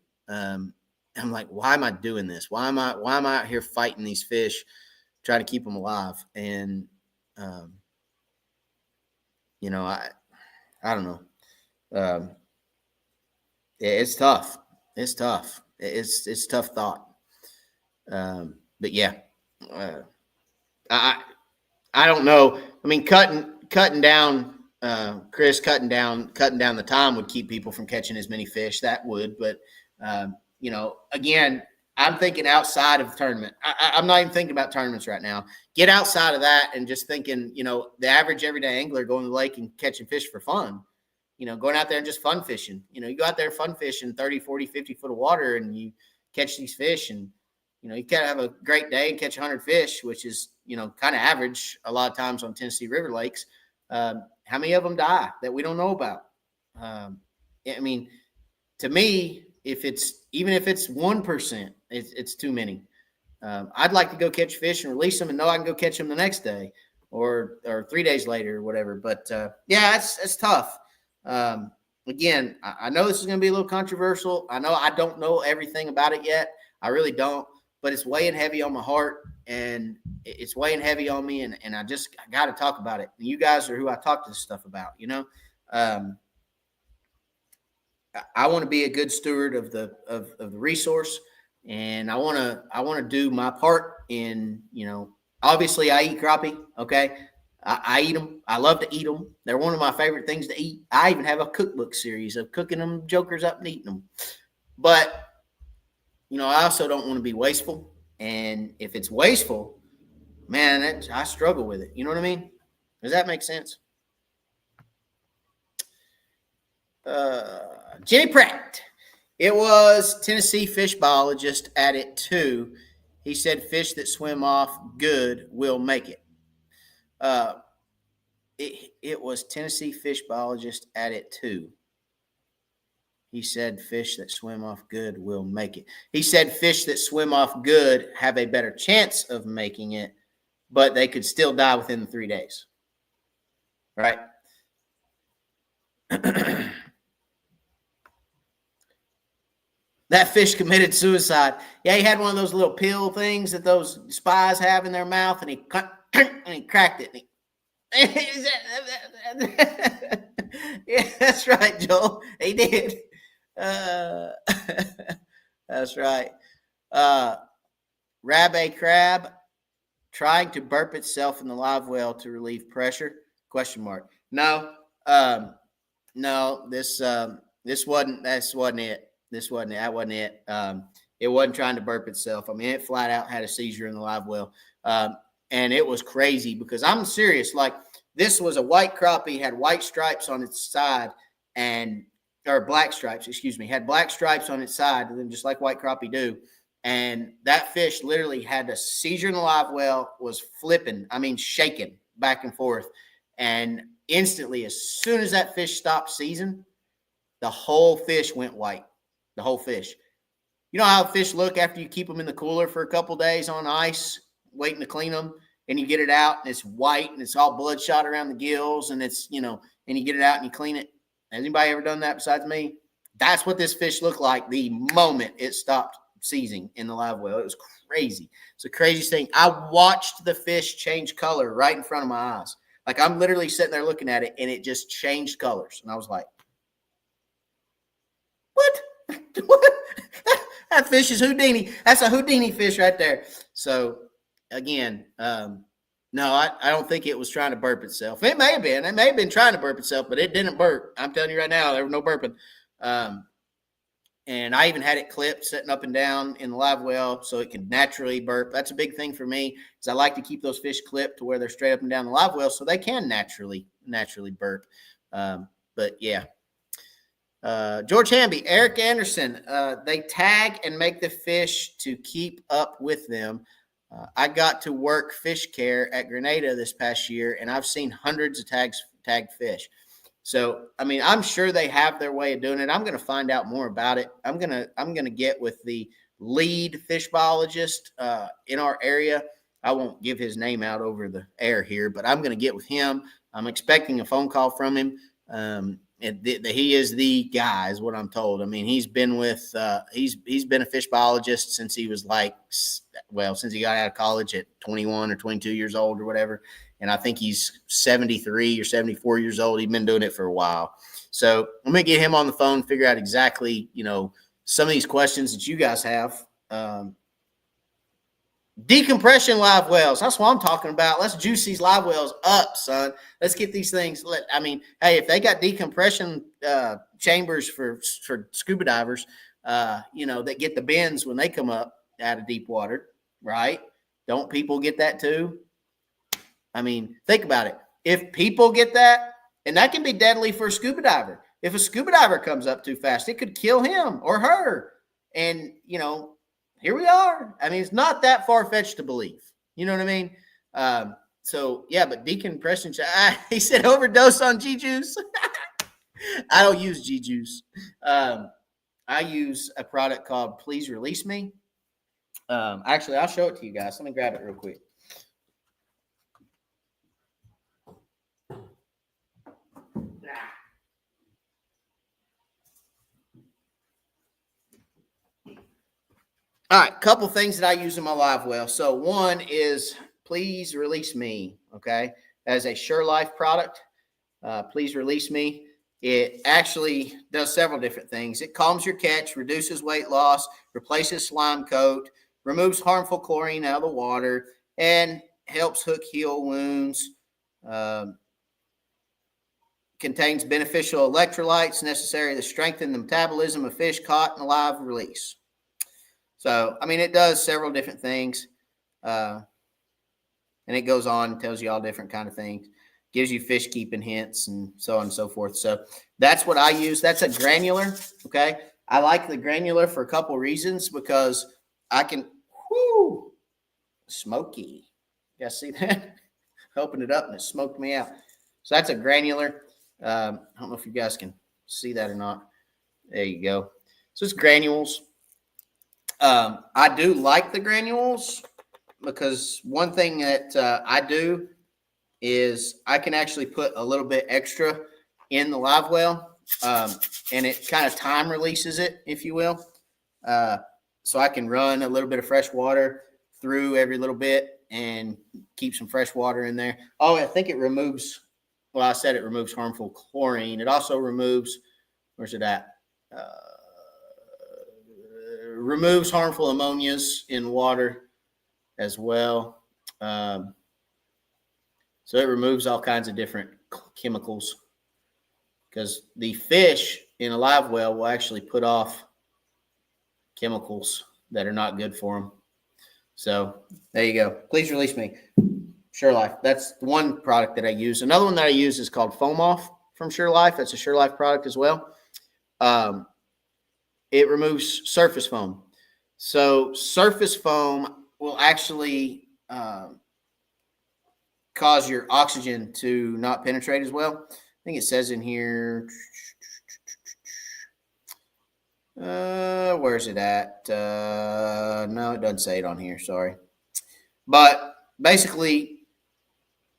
[SPEAKER 1] I'm like, why am I doing this? Why am I out here fighting these fish, trying to keep them alive? And, I don't know. It's tough. It's tough. It's tough thought. But yeah, I don't know. I mean, cutting down, Chris, cutting down the time would keep people from catching as many fish. That would, but, again, I'm thinking outside of the tournament. I'm not even thinking about tournaments right now. Get outside of that and just thinking, the average everyday angler going to the lake and catching fish for fun, going out there and just fun fishing. You go out there fun fishing 30, 40, 50 foot of water and you catch these fish and, you can have a great day and catch 100 fish, which is, kind of average a lot of times on Tennessee River lakes. How many of them die that we don't know about? I mean, to me, if it's 1%, it's too many. I'd like to go catch fish and release them and know I can go catch them the next day or 3 days later or whatever. But yeah, it's tough. Again, I know this is going to be a little controversial. I know I don't know everything about it yet. I really don't, but it's weighing heavy on my heart and it's weighing heavy on me. And I got to talk about it. And you guys are who I talk to this stuff about, I want to be a good steward of the resource, and I want to do my part in, obviously I eat crappie. Okay. I eat them. I love to eat them. They're one of my favorite things to eat. I even have a cookbook series of cooking them jokers up and eating them. But, I also don't want to be wasteful. And if it's wasteful, man, I struggle with it. You know what I mean? Does that make sense? Jenny Pratt. It was Tennessee fish biologist at it too. He said fish that swim off good will make it. It was Tennessee fish biologist at it too. He said fish that swim off good will make it. He said fish that swim off good have a better chance of making it, but they could still die within the 3 days. Right? That fish committed suicide. Yeah, he had one of those little pill things that those spies have in their mouth, and he cracked it. Yeah, that's right, Joel. He did. That's right. Rabbi crab trying to burp itself in the live well to relieve pressure? Question mark. No, this wasn't it. That wasn't it. It wasn't trying to burp itself. I mean, it flat out had a seizure in the live well. And it was crazy because I'm serious. Like, this was a white crappie, had white stripes on its side, and or black stripes, excuse me, had black stripes on its side, and then just like white crappie do. And that fish literally had a seizure in the live well, was flipping, shaking back and forth. And instantly, as soon as that fish stopped seizing, the whole fish went white. The whole fish. You know how fish look after you keep them in the cooler for a couple days on ice, waiting to clean them, and you get it out and it's white and it's all bloodshot around the gills, and it's, and you get it out and you clean it. Has anybody ever done that besides me? That's what this fish looked like the moment it stopped seizing in the live well. It was crazy. It's the craziest thing. I watched the fish change color right in front of my eyes. Like, I'm literally sitting there looking at it, and it just changed colors. And I was like, what? What? That fish is Houdini. That's a Houdini fish right there. So, again, no, I don't think it was trying to burp itself. It may have been. It may have been trying to burp itself, but it didn't burp. I'm telling you right now, there was no burping. And I even had it clipped, sitting up and down in the live well so it can naturally burp. That's a big thing for me, is I like to keep those fish clipped to where they're straight up and down the live well so they can naturally burp. But, yeah. George Hamby, Eric Anderson, they tag and make the fish to keep up with them. I got to work fish care at Grenada this past year, and I've seen hundreds of tagged fish. So, I'm sure they have their way of doing it. I'm going to find out more about it. I'm going to get with the lead fish biologist in our area. I won't give his name out over the air here, but I'm going to get with him. I'm expecting a phone call from him. He is the guy, is what I'm told. He's been with he's been a fish biologist since he was since he got out of college at 21 or 22 years old or whatever. And I think he's 73 or 74 years old. He's been doing it for a while. So I'm going to get him on the phone, figure out exactly, some of these questions that you guys have. Decompression live wells. That's what I'm talking about. Let's juice these live wells up, son. Let's get these things. Hey, if they got decompression chambers for scuba divers, that get the bends when they come up out of deep water, right? Don't people get that too? Think about it. If people get that, and that can be deadly for a scuba diver. If a scuba diver comes up too fast, it could kill him or her. And, here we are. It's not that far-fetched to believe. You know what I mean? But decompression, he said overdose on G-Juice. I don't use G-Juice. I use a product called Please Release Me. Actually, I'll show it to you guys. Let me grab it real quick. All right, couple things that I use in my live well. So one is Please Release Me, okay? That is a Sure Life product. Please Release Me. It actually does several different things. It calms your catch, reduces weight loss, replaces slime coat, removes harmful chlorine out of the water, and helps hook heal wounds. Contains beneficial electrolytes necessary to strengthen the metabolism of fish caught in a live release. So, it does several different things, and it goes on and tells you all different kind of things, gives you fish keeping hints and so on and so forth. So that's what I use. That's a granular, okay? I like the granular for a couple reasons, because I can, smoky. You guys see that? Opened it up and it smoked me out. So that's a granular. I don't know if you guys can see that or not. There you go. So it's granules. I do like the granules, because one thing that I do is I can actually put a little bit extra in the live well, and it kind of time releases it, if you will. So I can run a little bit of fresh water through every little bit and keep some fresh water in there. Oh, I think it removes, I said it removes harmful chlorine. It also removes, where's it at? Removes harmful ammonias in water as well. So it removes all kinds of different chemicals, because the fish in a live well will actually put off chemicals that are not good for them. So there you go. Please Release Me. Sure Life. That's one product that I use. Another one that I use is called Foam Off from Sure Life. That's a Sure Life product as well. it removes surface foam. So surface foam will actually cause your oxygen to not penetrate as well. I think it says in here. Where's it at? No, it doesn't say it on here. Sorry. But basically,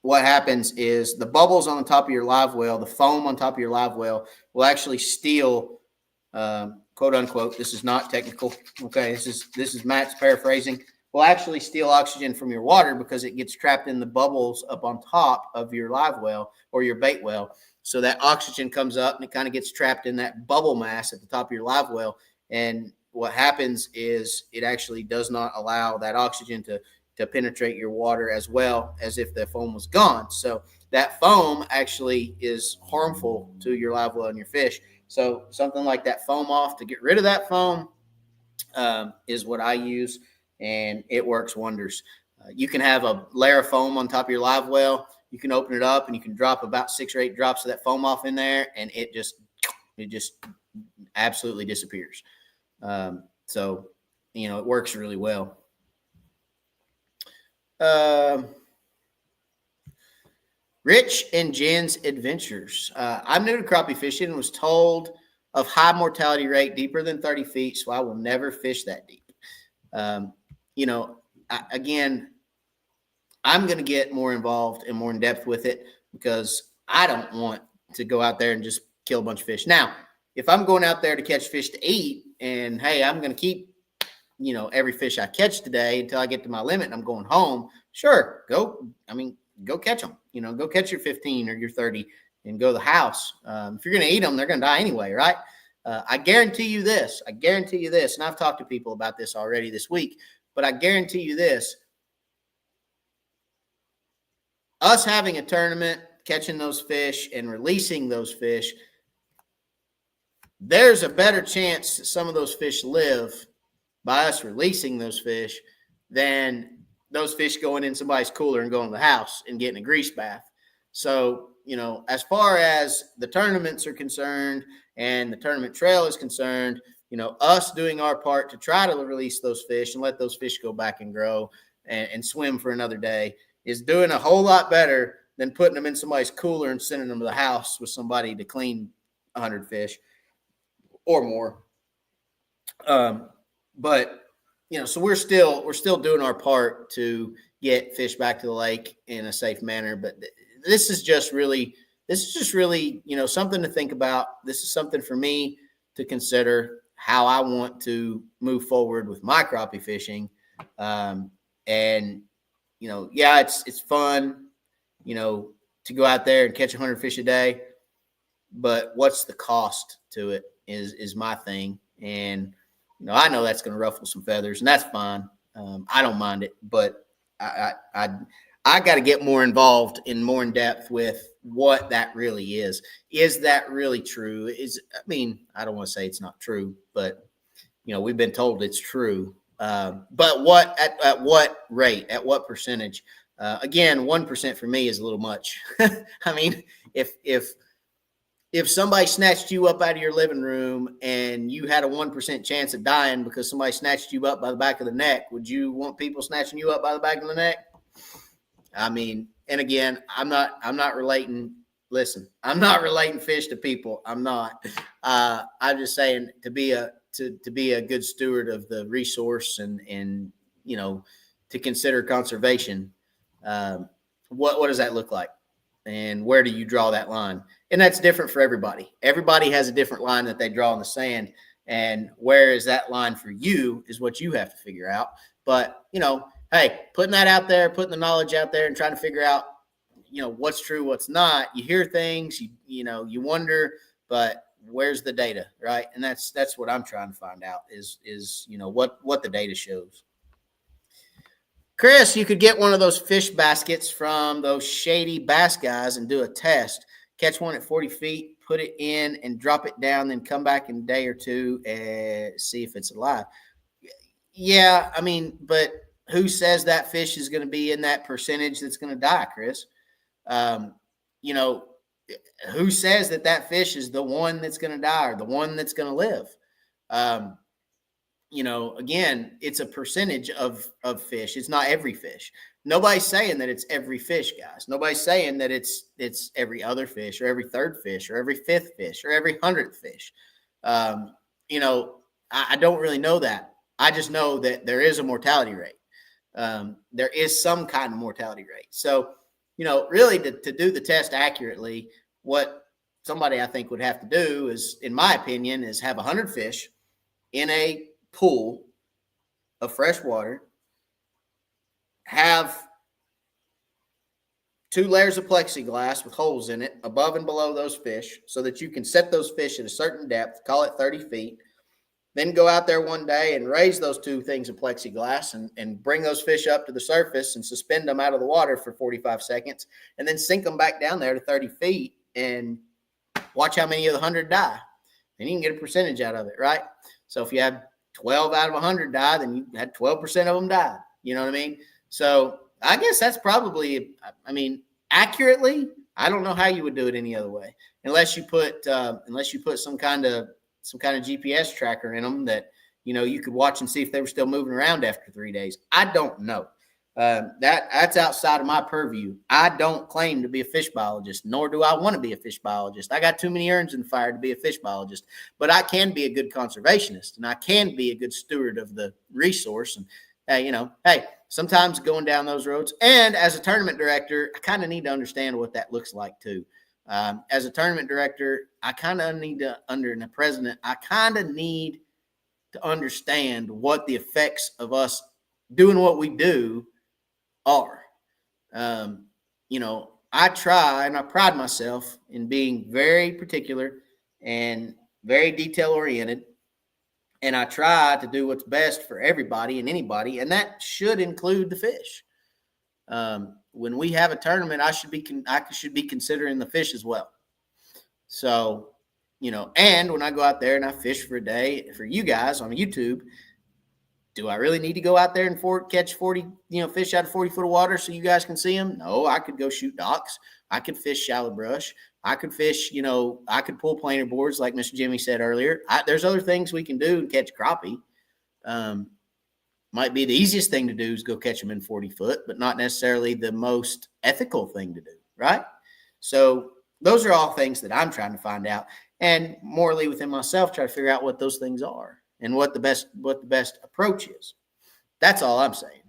[SPEAKER 1] what happens is the bubbles on the top of your live well, the foam on top of your live well, will actually steal, quote unquote. This is not technical. Okay, this is Matt's paraphrasing. Will actually steal oxygen from your water because it gets trapped in the bubbles up on top of your live well or your bait well. So that oxygen comes up and it kind of gets trapped in that bubble mass at the top of your live well. And what happens is it actually does not allow that oxygen to penetrate your water as well as if the foam was gone. So that foam actually is harmful to your live well and your fish. So something like that foam off to get rid of that foam is what I use, and it works wonders. You can have a layer of foam on top of your live well. You can open it up and you can drop about 6 or 8 drops of that foam off in there, and it just absolutely disappears. So, it works really well. Rich and Jen's Adventures. I'm new to crappie fishing and was told of high mortality rate deeper than 30 feet, so I will never fish that deep. Again, I'm going to get more involved and more in depth with it because I don't want to go out there and just kill a bunch of fish. Now, if I'm going out there to catch fish to eat and, hey, I'm going to keep, every fish I catch today until I get to my limit and I'm going home, sure, go catch them. Go catch your 15 or your 30 and go to the house. If you're going to eat them, they're going to die anyway, right? I guarantee you this, and I've talked to people about this already this week, but I guarantee you this. Us having a tournament, catching those fish and releasing those fish, there's a better chance that some of those fish live by us releasing those fish than those fish going in somebody's cooler and going to the house and getting a grease bath. So, as far as the tournaments are concerned and the tournament trail is concerned, us doing our part to try to release those fish and let those fish go back and grow and swim for another day is doing a whole lot better than putting them in somebody's cooler and sending them to the house with somebody to clean 100 fish or more. But so we're still doing our part to get fish back to the lake in a safe manner. But this is just really, something to think about. This is something for me to consider how I want to move forward with my crappie fishing. It's fun, to go out there and catch 100 fish a day, but what's the cost to it is my thing. And, I know that's going to ruffle some feathers, and that's fine. I don't mind it, but I got to get more involved and more in depth with what that really is. Is that really true? I don't want to say it's not true, but we've been told it's true. But what at what rate? At what percentage? Again, 1% for me is a little much. If somebody snatched you up out of your living room and you had a 1% chance of dying because somebody snatched you up by the back of the neck, would you want people snatching you up by the back of the neck? And again, I'm not relating. Listen, I'm not relating fish to people. I'm not. I'm just saying to be a good steward of the resource and to consider conservation. What does that look like? And where do you draw that line? And that's different for everybody. Everybody has a different line that they draw in the sand. And where is that line for you is what you have to figure out. But, hey, putting that out there, putting the knowledge out there and trying to figure out, what's true, what's not. You hear things, you wonder, but where's the data, right? And that's what I'm trying to find out is what the data shows. Chris, you could get one of those fish baskets from those shady bass guys and do a test. Catch one at 40 feet, put it in and drop it down, then come back in a day or two and see if it's alive. Yeah, but who says that fish is going to be in that percentage that's going to die, Chris? who says that fish is the one that's going to die or the one that's going to live? Again, it's a percentage of fish. It's not every fish. Nobody's saying that it's every fish, guys. Nobody's saying that it's every other fish or every third fish or every fifth fish or every 100th fish. I don't really know that. I just know that there is a mortality rate. There is some kind of mortality rate. So, really to do the test accurately, what somebody I think would have to do is, in my opinion, is have 100 fish in a pool of fresh water, have 2 layers of plexiglass with holes in it above and below those fish so that you can set those fish at a certain depth, call it 30 feet, then go out there one day and raise those 2 things of plexiglass and bring those fish up to the surface and suspend them out of the water for 45 seconds and then sink them back down there to 30 feet and watch how many of the 100 die. And you can get a percentage out of it, right? So if you have 12 out of 100 die, then you had 12% of them die. You know what I mean? So I guess that's probably, accurately, I don't know how you would do it any other way, unless you put some kind of GPS tracker in them that, you could watch and see if they were still moving around after 3 days. I don't know. That's outside of my purview. I don't claim to be a fish biologist, nor do I want to be a fish biologist. I got too many irons in the fire to be a fish biologist, but I can be a good conservationist and I can be a good steward of the resource. And, hey, sometimes going down those roads. And as a tournament director, I kind of need to understand what that looks like too. As a tournament director, I kind of need to, under the president, I kind of need to understand what the effects of us doing what we do are. I try and I pride myself in being very particular and very detail oriented. And I try to do what's best for everybody and anybody. And that should include the fish. When we have a tournament, I should be considering the fish as well. So, and when I go out there and I fish for a day for you guys on YouTube, do I really need to go out there and catch 40, fish out of 40 foot of water so you guys can see them? No, I could go shoot docks. I could fish shallow brush. I could fish, I could pull planer boards like Mr. Jimmy said earlier. There's other things we can do to catch crappie. Might be the easiest thing to do is go catch them in 40 foot, but not necessarily the most ethical thing to do, right? So those are all things that I'm trying to find out, and morally within myself, try to figure out what those things are and what the best approach is. That's all I'm saying.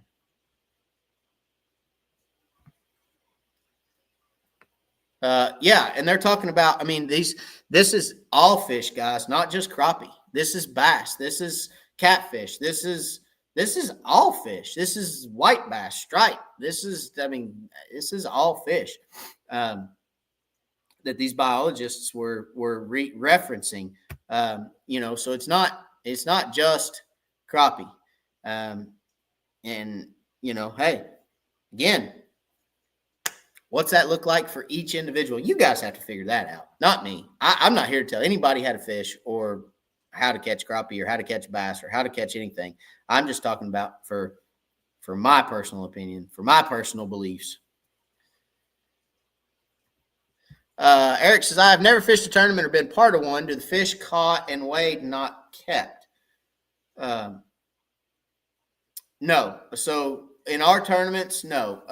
[SPEAKER 1] And they're talking about, this is all fish, guys, not just crappie. This is bass. This is catfish. This is all fish. This is white bass, stripe. This is all fish that these biologists were referencing. So it's not just crappie. Hey, again, what's that look like for each individual? You guys have to figure that out, not me. I'm not here to tell anybody how to fish or how to catch crappie or how to catch bass or how to catch anything. I'm just talking about for my personal opinion, for my personal beliefs. Eric says, I have never fished a tournament or been part of one. Do the fish caught and weighed not kept? No. So in our tournaments, no.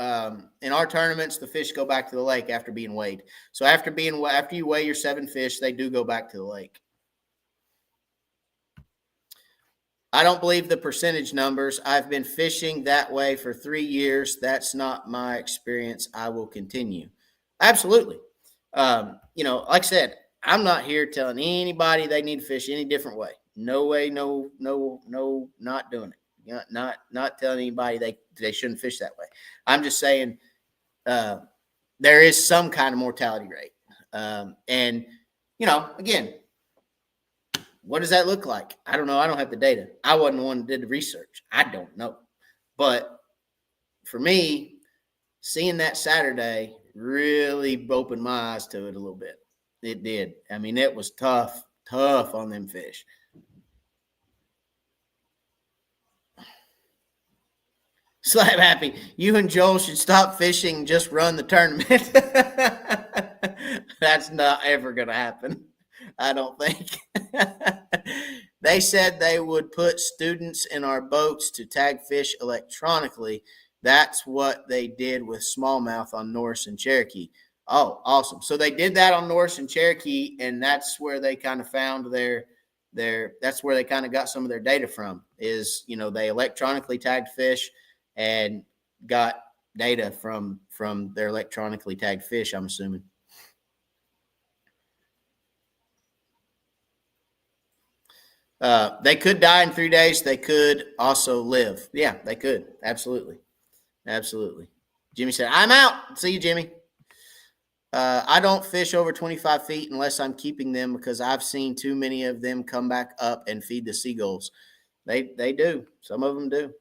[SPEAKER 1] In our tournaments, the fish go back to the lake after being weighed. So after you weigh your 7 fish, they do go back to the lake. I don't believe the percentage numbers. I've been fishing that way for 3 years. That's not my experience. I will continue. Absolutely. Like I said, I'm not here telling anybody they need to fish any different way. No way, no, not doing it. Not telling anybody they shouldn't fish that way. I'm just saying there is some kind of mortality rate. And again, what does that look like? I don't know. I don't have the data. I wasn't the one that did the research. I don't know. But for me, seeing that Saturday really opened my eyes to it a little bit. It did. It was tough on them fish. Slap Happy, you and Joel should stop fishing, just run the tournament. That's not ever going to happen. I don't think. They said they would put students in our boats to tag fish electronically. That's what they did with smallmouth on Norris and Cherokee. Oh, awesome. So they did that on Norris and Cherokee, and that's where they kind of found that's where they kind of got some of their data from is, they electronically tagged fish and got data from their electronically tagged fish, I'm assuming. They could die in 3 days. They could also live. Yeah, they could. Absolutely. Jimmy said, I'm out. See you, Jimmy. I don't fish over 25 feet unless I'm keeping them because I've seen too many of them come back up and feed the seagulls. They do. Some of them do.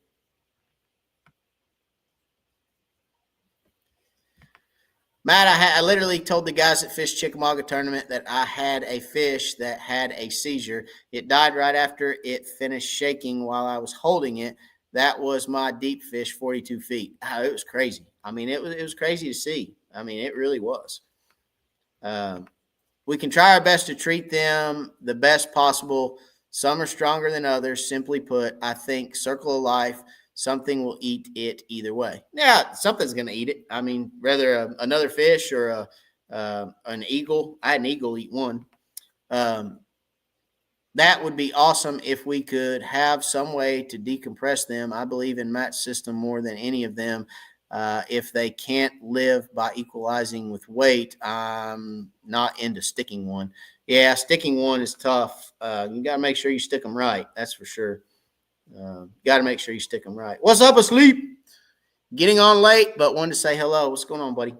[SPEAKER 1] Matt, I literally told the guys at Fish Chickamauga tournament that I had a fish that had a seizure. It died right after it finished shaking while I was holding it. That was my deep fish, 42 feet. Oh, it was crazy. I mean, it was crazy to see. I mean, it really was. We can try our best to treat them the best possible. Some are stronger than others. Simply put, I think circle of life, something will eat it either way. Yeah, something's going to eat it. I mean, whether another fish or an eagle. I had an eagle eat one. That would be awesome if we could have some way to decompress them. I believe in Matt's system more than any of them. If they can't live by equalizing with weight, I'm not into sticking one. Yeah, sticking one is tough. You got to make sure you stick them right. That's for sure. Got to make sure you stick them right. What's up, asleep? Getting on late, but wanted to say hello. What's going on, buddy?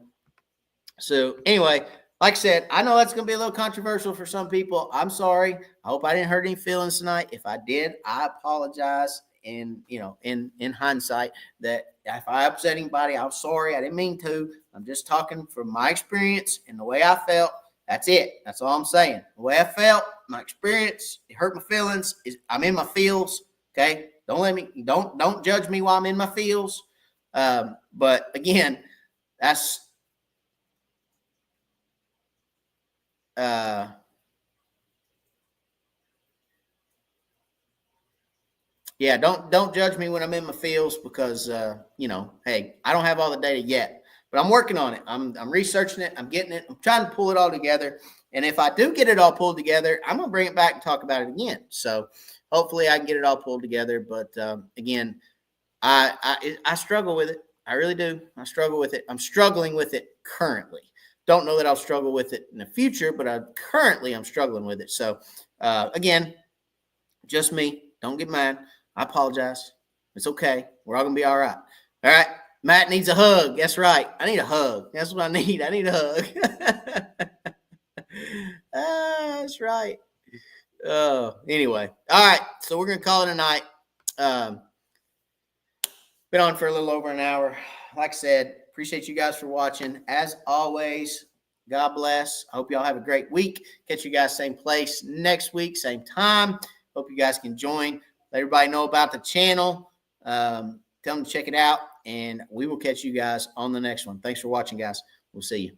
[SPEAKER 1] So anyway, like I said, I know that's going to be a little controversial for some people. I'm sorry. I hope I didn't hurt any feelings tonight. If I did, I apologize. And, in hindsight, that if I upset anybody, I'm sorry. I didn't mean to. I'm just talking from my experience and the way I felt. That's it. That's all I'm saying. The way I felt, my experience, it hurt my feelings. I'm in my feels. Okay. Don't judge me while I'm in my feels. But again, that's, yeah, don't judge me when I'm in my feels because hey, I don't have all the data yet, but I'm working on it. I'm researching it. I'm getting it. I'm trying to pull it all together. And if I do get it all pulled together, I'm gonna bring it back and talk about it again. So hopefully I can get it all pulled together. But again, I struggle with it. I really do. I struggle with it. I'm struggling with it currently. Don't know that I'll struggle with it in the future, but I'm struggling with it. So again, just me. Don't get mad. I apologize. It's okay. We're all going to be all right. All right. Matt needs a hug. That's right. I need a hug. That's what I need. I need a hug. That's right. Anyway. All right. So we're going to call it a night. Been on for a little over an hour. Like I said, appreciate you guys for watching. As always, God bless. I hope y'all have a great week. Catch you guys same place next week, same time. Hope you guys can join. Let everybody know about the channel. Tell them to check it out, and we will catch you guys on the next one. Thanks for watching, guys. We'll see you.